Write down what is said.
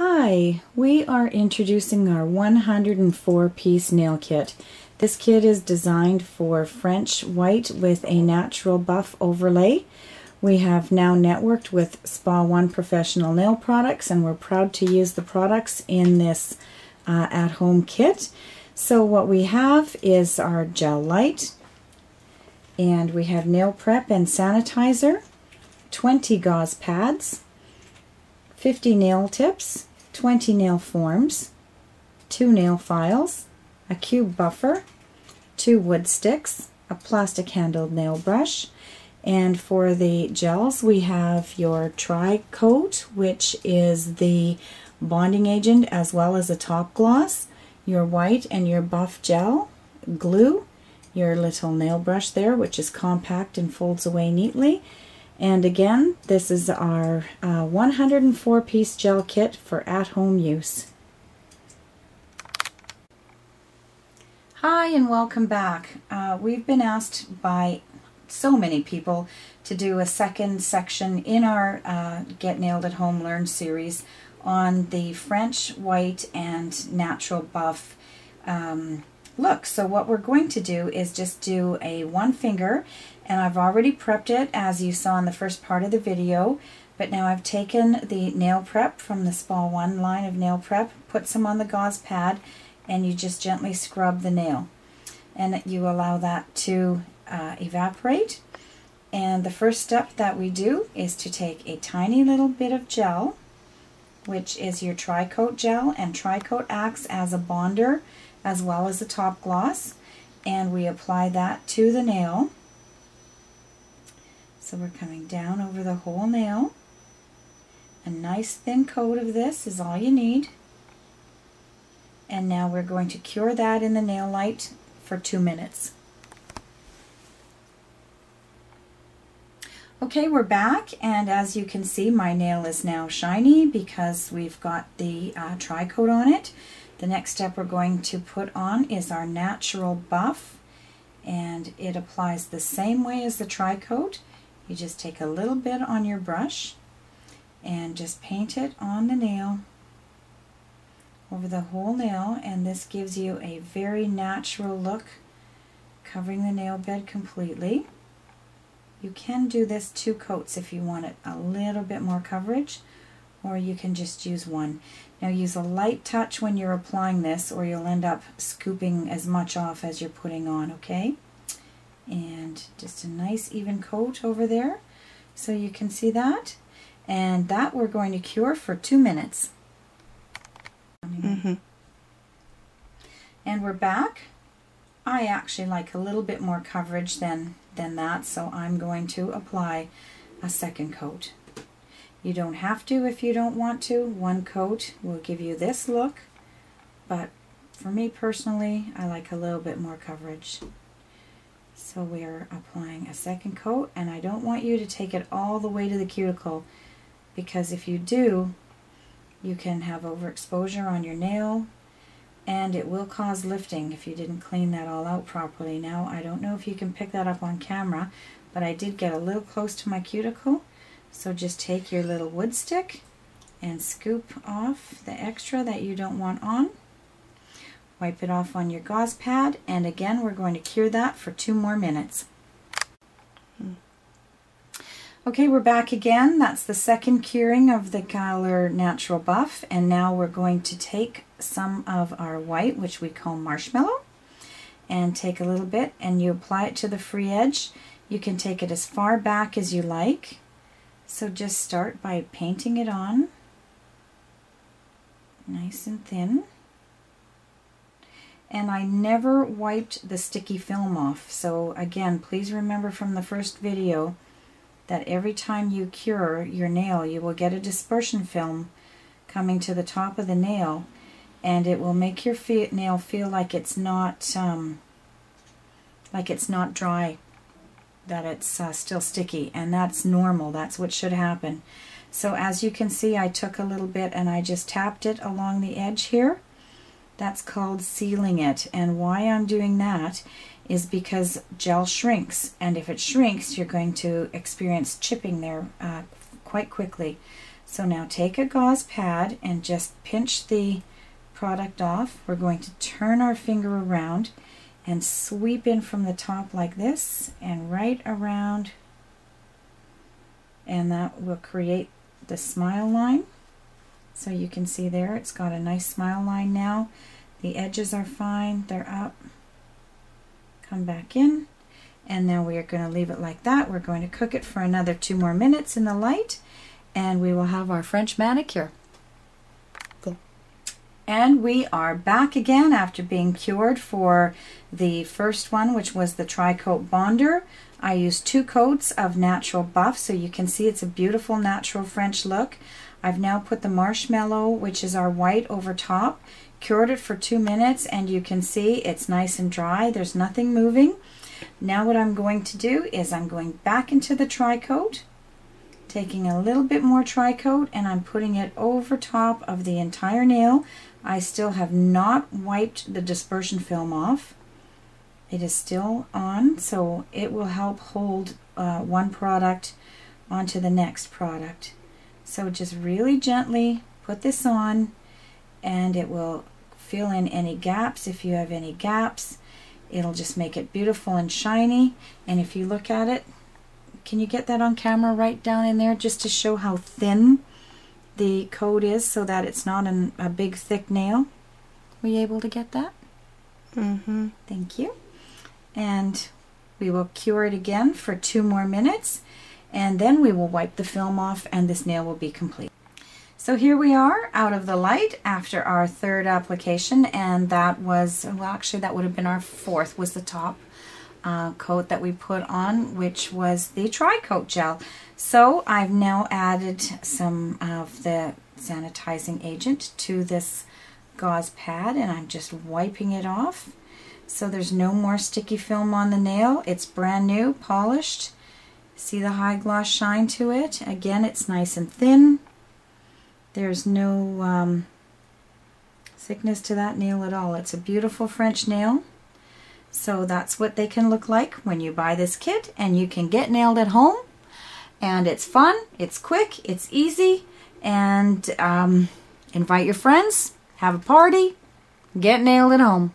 Hi, we are introducing our 104-piece nail kit. This kit is designed for French white with a natural buff overlay. We have now networked with Spa One Professional Nail Products, and we're proud to use the products in this at-home kit. So what we have is our gel light, and we have nail prep and sanitizer, 20 gauze pads, 50 nail tips, 20 nail forms, 2 nail files, a cube buffer, 2 wood sticks, a plastic handled nail brush, and for the gels we have your Tri-Coat, which is the bonding agent as well as a top gloss, your white and your buff gel, glue, your little nail brush there which is compact and folds away neatly. And again, this is our 104-piece gel kit for at-home use. Hi and welcome back. We've been asked by so many people to do a second section in our Get Nailed at Home Learn series on the French white and natural buff look. So what we're going to do is just do a one finger, and I've already prepped it as you saw in the first part of the video, but now I've taken the nail prep from the Spa One line of nail prep, put some on the gauze pad, and you just gently scrub the nail, and you allow that to evaporate. And the first step that we do is to take a tiny little bit of gel, which is your Tri-Coat gel, and Tri-Coat acts as a bonder as well as a top gloss, and we apply that to the nail. So we're coming down over the whole nail. A nice thin coat of this is all you need. And now we're going to cure that in the nail light for 2 minutes. Okay, we're back, and as you can see, my nail is now shiny because we've got the Tri-Coat on it. The next step we're going to put on is our natural buff, and it applies the same way as the Tri-Coat. You just take a little bit on your brush and just paint it on the nail, over the whole nail, and this gives you a very natural look, covering the nail bed completely. You can do this 2 coats if you want it a little bit more coverage, or you can just use one. Now use a light touch when you're applying this, or you'll end up scooping as much off as you're putting on, okay? And just a nice even coat over there, so you can see that. And that we're going to cure for 2 minutes. And we're back. I actually like a little bit more coverage than that, so I'm going to apply a second coat. You don't have to if you don't want to. 1 coat will give you this look, but for me personally, I like a little bit more coverage. So we're applying a second coat, and I don't want you to take it all the way to the cuticle, because if you do, you can have overexposure on your nail, and it will cause lifting if you didn't clean that all out properly. Now, I don't know if you can pick that up on camera, but I did get a little close to my cuticle, so just take your little wood stick and scoop off the extra that you don't want on. Wipe it off on your gauze pad, and again we're going to cure that for 2 more minutes. Okay, we're back again. That's the second curing of the Color Natural Buff, and now we're going to take some of our white, which we call Marshmallow, and take a little bit and you apply it to the free edge. You can take it as far back as you like, so just start by painting it on nice and thin. And I never wiped the sticky film off, so again, please remember from the first video that every time you cure your nail, you will get a dispersion film coming to the top of the nail, and it will make your nail feel like it's not dry, that it's still sticky, and that's normal. That's what should happen. So as you can see, I took a little bit and I just tapped it along the edge here. That's called sealing it, and why I'm doing that is because gel shrinks, and if it shrinks, you're going to experience chipping there quite quickly. So now take a gauze pad and just pinch the product off. We're going to turn our finger around and sweep in from the top like this and right around, and that will create the smile line. So you can see there it's got a nice smile line now. The edges are fine, they're up. Come back in, and now we are going to leave it like that. We're going to cook it for another 2 more minutes in the light, and we will have our French manicure. Cool. And we are back again after being cured for the first one, which was the Tri-Coat Bonder. I used 2 coats of natural buff, so you can see it's a beautiful natural French look. I've now put the marshmallow, which is our white, over top, cured it for 2 minutes, and you can see it's nice and dry. There's nothing moving. Now what I'm going to do is I'm going back into the Tri-Coat, taking a little bit more Tri-Coat, and I'm putting it over top of the entire nail. I still have not wiped the dispersion film off. It is still on, so it will help hold one product onto the next product. So just really gently put this on, and it will fill in any gaps if you have any gaps. It'll just make it beautiful and shiny. And if you look at it, can you get that on camera right down in there just to show how thin the coat is so that it's not a big thick nail? Were you able to get that? Mm-hmm. Thank you. And we will cure it again for 2 more minutes, and then we will wipe the film off and this nail will be complete. So here we are out of the light after our 3rd application, and that was, well, actually that would have been our 4th, was the top coat that we put on, which was the Tri-Coat gel. So I've now added some of the sanitizing agent to this gauze pad, and I'm just wiping it off. So there's no more sticky film on the nail. It's brand new, polished. See the high gloss shine to it? Again, it's nice and thin. There's no thickness to that nail at all. It's a beautiful French nail. So that's what they can look like when you buy this kit, and you can get nailed at home. And it's fun, it's quick, it's easy, and invite your friends, have a party, get nailed at home.